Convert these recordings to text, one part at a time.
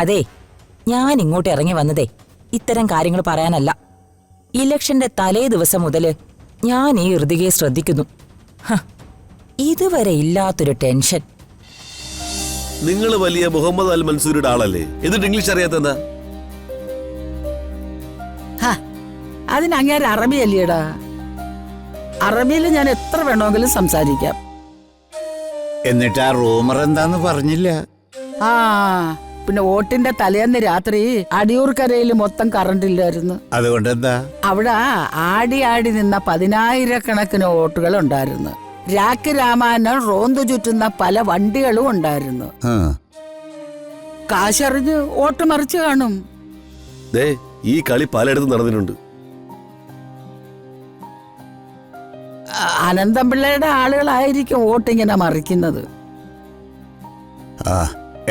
അതെ, ഞാൻ ഇങ്ങോട്ട് ഇറങ്ങി വന്നതേ ഇത്തരം കാര്യങ്ങൾ പറയാനല്ല. ഇലക്ഷന്റെ തലേ ദിവസം മുതല് ഞാൻ ഈ ഋതികയെ ശ്രദ്ധിക്കുന്നു. ഇതുവരെ ഇല്ലാത്തൊരു ടെൻഷൻ. നിങ്ങൾ വലിയ മുഹമ്മദ് അൽ മൻസൂരിയുടെ ആളല്ലേ, എന്നിട്ട് ഇംഗ്ലീഷ് അറിയാത്തെന്താ? അതിന് അങ്ങേരെ അറബിയല്ലേടാ. അറബിയിൽ ഞാൻ എത്ര വേണമെങ്കിലും സംസാരിക്കാം. എന്നിട്ട് ആ റൂമർ എന്താന്ന് പറഞ്ഞില്ല. ആ പിന്നെ വോട്ടിന്റെ തലേന്ന് രാത്രി അടിയൂർക്കരയിൽ മൊത്തം കറണ്ട് ഇല്ലായിരുന്നു. അതുകൊണ്ടെന്താ? അവിടെ ആടി ആടി നിന്ന 10,000-കണക്കിന് വോട്ടുകൾ ഉണ്ടായിരുന്നു. രാഖി രാമായണം റോന്തു ചുറ്റുന്ന പല വണ്ടികളും ഉണ്ടായിരുന്നു. കാശറിഞ്ഞ് വോട്ട് മറിച്ച് കാണും. ഈ കളി പലയിടത്തും നടന്നിട്ടുണ്ട്. അനന്തപിള്ളയുടെ ആളുകളായിരിക്കും വോട്ടിങ്ങനെ മറിക്കുന്നത്.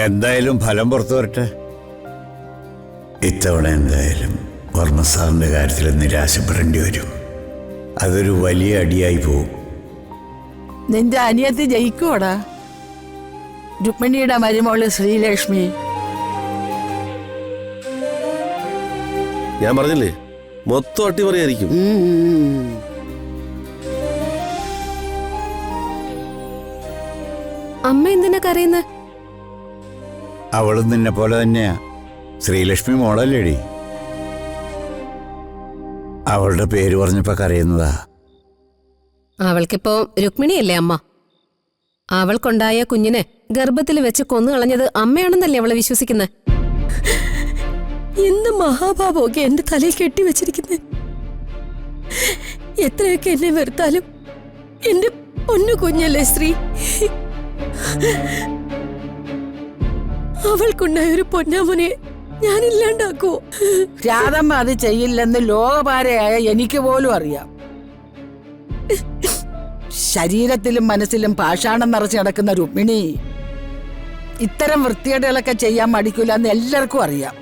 എന്തായാലും ഫലം പുറത്തു വരട്ടെ. ഇത്തവണ എന്തായാലും വർമ്മ സാറിന്റെ കാര്യത്തിൽ നിരാശപ്പെടേണ്ടി വരും. അതൊരു വലിയ അടിയായി പോകും. നിന്റെ അനിയത്തി ജയിക്കുവോടാ? രുക്മിണിയുടെ മരുമോള് ശ്രീലക്ഷ്മി. ഞാൻ പറഞ്ഞില്ലേ, മൊത്തം അട്ടിമറിയായിരിക്കും. അമ്മ എന്തിനാ കരയുന്നത്? അവളും നിന്നെ പോലെ തന്നെയാ. ശ്രീലക്ഷ്മി മോളല്ലേടി? അവളുടെ പേര് പറഞ്ഞപ്പോ കരയുന്നതാ. അവൾക്കിപ്പോ രുക്മിണിയല്ലേ അമ്മ? അവൾക്കുണ്ടായ കുഞ്ഞിനെ ഗർഭത്തിൽ വെച്ച് കൊന്നു കളഞ്ഞത് അമ്മയാണെന്നല്ലേ അവളെ വിശ്വസിക്കുന്നത്? എന്ത് മഹാഭാവമൊക്കെ എന്റെ തലയിൽ കെട്ടിവെച്ചിരിക്കുന്നത്. എത്രയൊക്കെ എന്നെ വെറുത്താലും എന്റെ പൊന്നു കുഞ്ഞല്ലേ ശ്രീ. അവൾക്കുണ്ടായ ഒരു പൊന്നാമുനെ ഞാനില്ലാണ്ടാക്കൂ. രാധമ്മ അത് ചെയ്യില്ലെന്ന് ലോകപാരയായ എനിക്ക് പോലും അറിയാം. ശരീരത്തിലും മനസ്സിലും പാഷാണം നിറച്ച് നടക്കുന്ന രുക്മിണി ഇത്തരം വൃത്തികേടുകളൊക്കെ ചെയ്യാൻ മടിക്കൂല എന്ന് എല്ലാവർക്കും അറിയാം.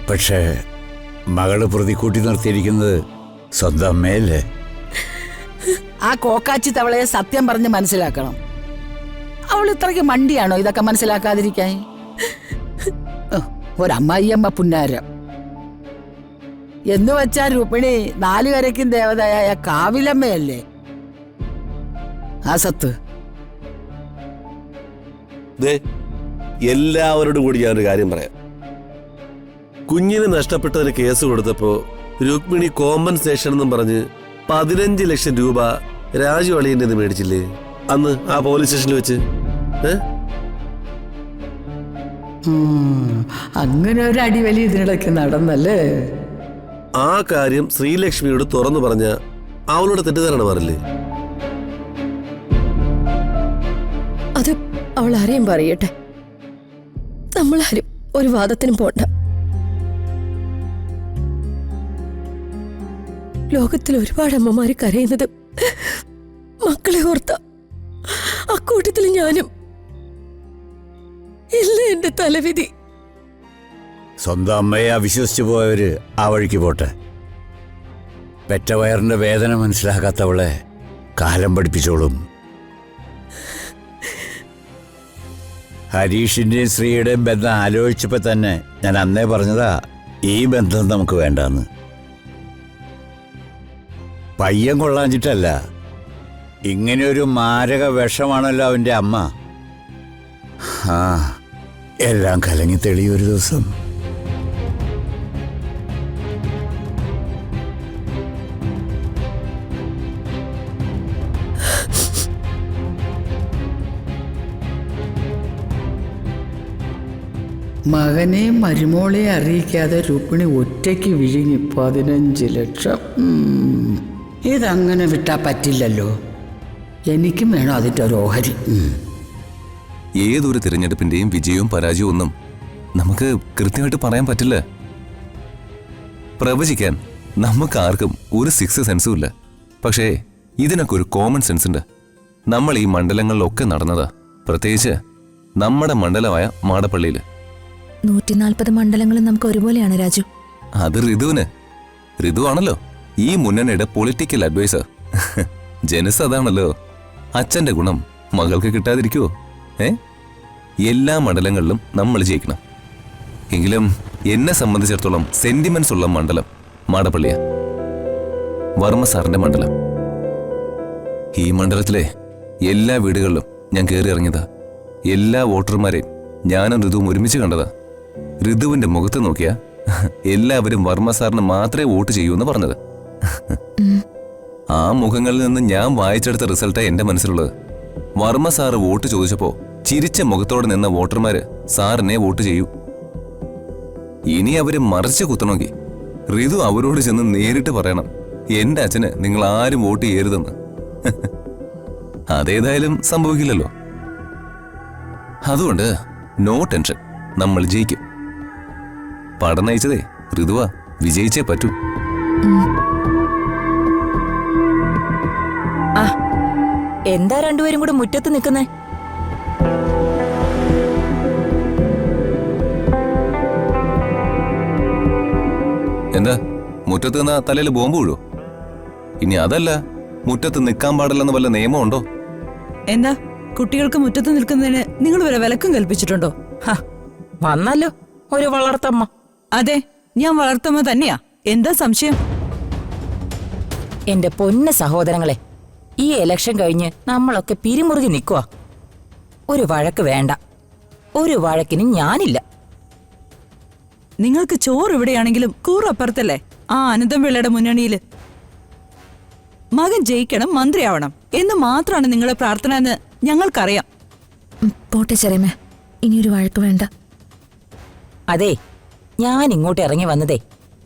പക്ഷേ മകള് പ്രതിക്കൂട്ടി നിർത്തിയിരിക്കുന്നത് സ്വന്തം അമ്മയല്ലേ? ആ കോക്കാച്ചി തവളയെ സത്യം പറഞ്ഞ് മനസ്സിലാക്കണം. അവൾ ഇത്രയ്ക്ക് മണ്ടിയാണോ ഇതൊക്കെ മനസ്സിലാക്കാതിരിക്കാൻ? ഒരമ്മായിയമ്മ പുന്നാരം എന്ന് വെച്ചാ രുക്മിണി നാലുകരയ്ക്കും ദേവതയായ കാവിലമ്മയല്ലേ? ആ സത്ത് എല്ലാവരോടും കൂടി ഞാനൊരു കാര്യം പറയാം. കുഞ്ഞിന് നഷ്ടപ്പെട്ടതിന് കേസ് കൊടുത്തപ്പോ രുക്മിണി കോമ്പൻസേഷൻ എന്നും പറഞ്ഞ് 15 ലക്ഷം രൂപ രാജു അളിയന്റെ മേടിച്ചില്ലേ അന്ന് ആ പോലീസ് സ്റ്റേഷനിൽ വെച്ച്? അങ്ങനെ ഒരു അടിവലി ഇതിനിടയ്ക്ക് നടന്നല്ലേ? ആ കാര്യം ശ്രീലക്ഷ്മിയോട് തുറന്നു പറഞ്ഞ അവളുടെ തെറ്റിദ്ധാരണ മാറില്ലേ? അത് അവൾ ആരെയും പറയട്ടെ, നമ്മളാരും ഒരു വാദത്തിനും പോണ്ട. ലോകത്തിൽ ഒരുപാട് അമ്മമാര് കരയുന്നത് മക്കളെ ഓർത്ത. അക്കൂട്ടത്തിൽ ഞാനും. ഇല്ല എന്റെ തലവിധി. സ്വന്തം അമ്മയെ അവിശ്വസിച്ചു പോയവര് ആ വഴിക്ക് പോട്ടെ. പെറ്റ വയറിന്റെ വേദന മനസ്സിലാക്കാത്തവളെ കാലം പഠിപ്പിച്ചോളും. ഹരീഷിന്റെയും ശ്രീയുടെയും ബന്ധം ആലോചിച്ചപ്പോ തന്നെ ഞാൻ അന്നേ പറഞ്ഞതാ ഈ ബന്ധം നമുക്ക് വേണ്ടാന്ന്. പയ്യൻ കൊള്ളാഞ്ഞിട്ടല്ല, ഇങ്ങനെയൊരു മാരക വിഷമാണല്ലോ അവന്റെ അമ്മ. എല്ലാം കലങ്ങി തെളിയൊരു ദിവസം. മകനെ മരുമോളെ അറിയിക്കാതെ രുക്മിണി ഒറ്റയ്ക്ക് വിഴുങ്ങി 15 ലക്ഷം. ഇതങ്ങനെ വിട്ടാ പറ്റില്ലല്ലോ. എനിക്കും വേണം അതിൻ്റെ ഒരു ഓഹരി. ഏതൊരു തിരഞ്ഞെടുപ്പിന്റെയും വിജയവും പരാജയവും ഒന്നും നമുക്ക് കൃത്യമായിട്ട് പറയാൻ പറ്റില്ല. പ്രവചിക്കാൻ നമുക്ക് ആർക്കും ഒരു സിക്സ് സെൻസും ഇല്ല. പക്ഷേ ഇതിനൊക്കെ ഒരു കോമൺ സെൻസ് ഉണ്ട്. നമ്മൾ ഈ മണ്ഡലങ്ങളിലൊക്കെ നടന്നതാ, പ്രത്യേകിച്ച് നമ്മുടെ മണ്ഡലമായ മാടപ്പള്ളിയിൽ. 140 മണ്ഡലങ്ങളും നമുക്ക് ഒരുപോലെയാണ് രാജു. അത് ഋതുവാണല്ലോ ഈ മുന്നണിയുടെ പൊളിറ്റിക്കൽ അഡ്വൈസർ. ജനസ് അതാണല്ലോ. അച്ഛന്റെ ഗുണം മകൾക്ക് കിട്ടാതിരിക്കുവോ? എല്ലാ മണ്ഡലങ്ങളിലും നമ്മൾ ജയിക്കണം. എങ്കിലും എന്നെ സംബന്ധിച്ചിടത്തോളം സെന്റിമെന്റ്സ് ഉള്ള മണ്ഡലം മാടപ്പള്ളിയ, വർമ്മ സാറിന്റെ മണ്ഡലം. ഈ മണ്ഡലത്തിലെ എല്ലാ വീടുകളിലും ഞാൻ കയറി ഇറങ്ങിയതാ. എല്ലാ വോട്ടർമാരെയും ഞാനും ഋതുവും ഒരുമിച്ച് കണ്ടതാ. ഋതുവിന്റെ മുഖത്ത് നോക്കിയാ എല്ലാവരും വർമ്മ സാറിന് മാത്രമേ വോട്ട് ചെയ്യൂ എന്ന് പറഞ്ഞത്. ആ മുഖങ്ങളിൽ നിന്ന് ഞാൻ വായിച്ചെടുത്ത റിസൾട്ടാ എന്റെ മനസ്സിലുള്ളത്. വർമ്മ സാറ് വോട്ട് ചോദിച്ചപ്പോ ചിരിച്ച മുഖത്തോടെ നിന്ന വോട്ടർമാര് സാറിനെ വോട്ട് ചെയ്യൂ. ഇനി അവര് മറിച്ച് കുത്തണമെങ്കിൽ ഋതു അവരോട് ചെന്ന് നേരിട്ട് പറയണം, എന്റെ അച്ഛന് നിങ്ങൾ ആരും വോട്ട് ചെയ്യരുതെന്ന്. അതേതായാലും സംഭവിക്കില്ലല്ലോ. അതുകൊണ്ട് നോ ടെൻഷൻ, നമ്മൾ ജയിക്കും. പടം നയിച്ചതേ ഋതുവാ, വിജയിച്ചേ പറ്റൂ. ആ, എന്താ രണ്ടുപേരും കൂടെ മുറ്റത്ത് നിൽക്കുന്നേ? എന്താ മുറ്റത്ത് നിന്നാ തലയിൽ ബോംബ് വീഴോ? ഇനി അതല്ല, മുറ്റത്ത് നിൽക്കാൻ പാടില്ലെന്ന് വല്ല നിയമമുണ്ടോ? എന്താ കുട്ടികൾക്ക് മുറ്റത്ത് നിൽക്കുന്നതിന് നിങ്ങൾ വരെ വിലക്കും കൽപ്പിച്ചിട്ടുണ്ടോ? ഹ, വന്നല്ലോ ഒരു വളർത്തമ്മ. അതെ, ഞാൻ വളർത്തമ്മ തന്നെയാ. എന്താ സംശയം? എന്റെ പൊന്ന സഹോദരങ്ങളെ, ഈ ഇലക്ഷൻ കഴിഞ്ഞ് നമ്മളൊക്കെ പിരിമുറുകി നിൽക്കുക. ഒരു വഴക്ക് വേണ്ട, ഒരു വഴക്കിന് ഞാനില്ല. നിങ്ങൾക്ക് ചോറ് ഇവിടെയാണെങ്കിലും കൂറപ്പുറത്തല്ലേ ആ അനന്തംപിള്ളയുടെ മുന്നണിയില്. മകൻ ജയിക്കണം, മന്ത്രിയാവണം എന്ന് മാത്രമാണ് നിങ്ങളുടെ പ്രാർത്ഥന എന്ന് ഞങ്ങൾക്കറിയാം. പോട്ടെ ചെറിയമ്മേ, ഇനിയൊരു വഴക്ക് വേണ്ട. അതെ, ഞാൻ ഇങ്ങോട്ട് ഇറങ്ങി വന്നതേ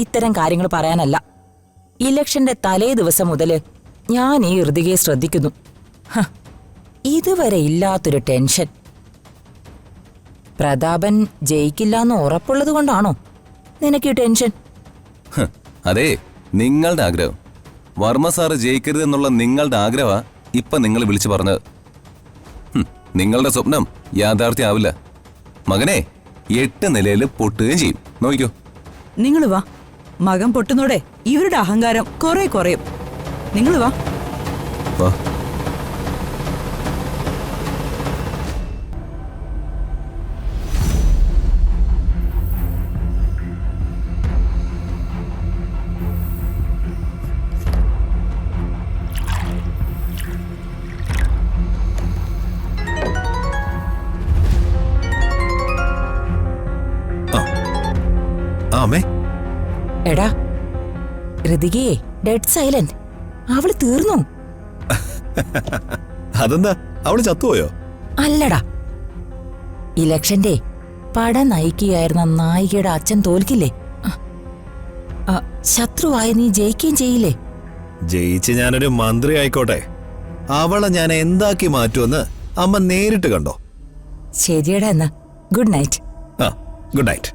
ഇത്തരം കാര്യങ്ങൾ പറയാനല്ല. ഇലക്ഷന്റെ തലേ ദിവസം മുതല് ഞാൻ ഈ ഋതികയെ ശ്രദ്ധിക്കുന്നു. ഹ, ഇതുവരെ ഇല്ലാത്തൊരു ടെൻഷൻ. പ്രതാപൻ ജയിക്കില്ലാന്ന് ഉറപ്പുള്ളത് കൊണ്ടാണോ നിനക്ക് ഈ ടെൻഷൻ? അതെ, നിങ്ങളുടെ ആഗ്രഹം. വർമ്മ സാറ് ജയിക്കരുതെന്നുള്ള നിങ്ങളുടെ ആഗ്രഹ ഇപ്പൊ നിങ്ങൾ വിളിച്ചു പറഞ്ഞത്. നിങ്ങളുടെ സ്വപ്നം യാഥാർത്ഥ്യമാവില്ല. മകനെ 8 നിലയിൽ പൊട്ടുകയും ചെയ്യും. നോക്കിക്കോ. നിങ്ങൾ വാ, മകൻ പൊട്ടുന്നോടെ ഇവരുടെ അഹങ്കാരം കുറെ കുറയും. നിങ്ങൾ വാ. വാ. എടാ ഋതികയെ ഡെഡ് സൈലന്റ്. അവള് തീർന്നു. അതെന്താ, അവള് ചത്തുപോയോ? അല്ലടാ, ഇലക്ഷന്റെ പട നയിക്കുകയായിരുന്ന നായികയുടെ അച്ഛൻ തോൽക്കില്ലേ? ശത്രുവായ നീ ജയിക്കുകയും ചെയ്യില്ലേ? ജയിച്ച് ഞാനൊരു മന്ത്രി ആയിക്കോട്ടെ, അവളെ ഞാൻ എന്താക്കി മാറ്റുമെന്ന് അമ്മ നേരിട്ട് കണ്ടോ? ശരിയടാ, എന്നാ ഗുഡ് നൈറ്റ്. Good night.